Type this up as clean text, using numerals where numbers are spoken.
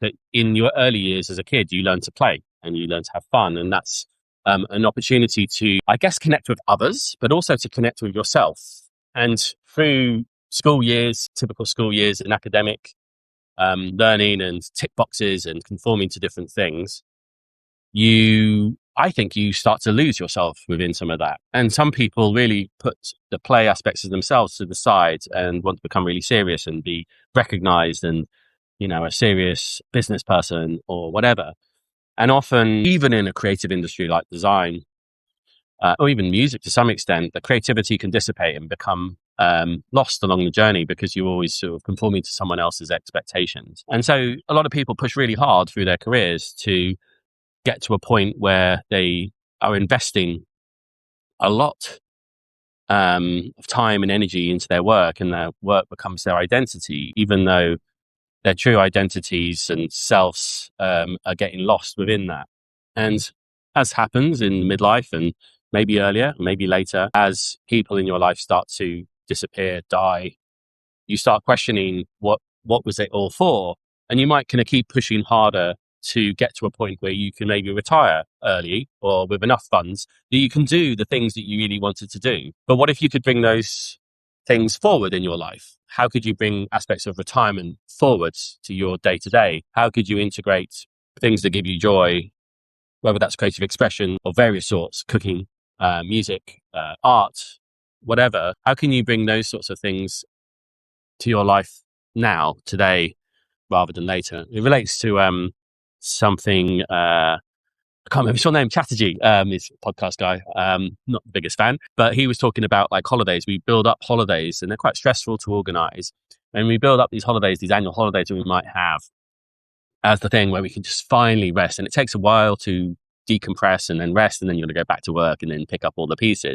that in your early years as a kid, you learn to play and you learn to have fun. And that's an opportunity to, I guess, connect with others, but also to connect with yourself. And through school years, typical school years in academic learning and tick boxes and conforming to different things, I think you start to lose yourself within some of that. And some people really put the play aspects of themselves to the side and want to become really serious and be recognized and, a serious business person or whatever. And often, even in a creative industry like design, or even music to some extent, the creativity can dissipate and become lost along the journey because you're always sort of conforming to someone else's expectations. And so a lot of people push really hard through their careers to get to a point where they are investing a lot of time and energy into their work, and their work becomes their identity, even though their true identities and selves are getting lost within that. And as happens in midlife and maybe earlier, maybe later, as people in your life start to disappear, die, you start questioning what was it all for? And you might kind of keep pushing harder to get to a point where you can maybe retire early or with enough funds that you can do the things that you really wanted to do. But what if you could bring those things forward in your life? How could you bring aspects of retirement forwards to your day to day? How could you integrate things that give you joy, whether that's creative expression of various sorts, cooking, music, art, whatever? How can you bring those sorts of things to your life now, today, rather than later? It relates to something, I can't remember his full name, Chatterjee, he's a podcast guy, not the biggest fan, but he was talking about like holidays. We build up holidays and they're quite stressful to organize. And we build up these holidays, these annual holidays that we might have as the thing where we can just finally rest. And it takes a while to decompress and then rest, and then you're going to go back to work and then pick up all the pieces.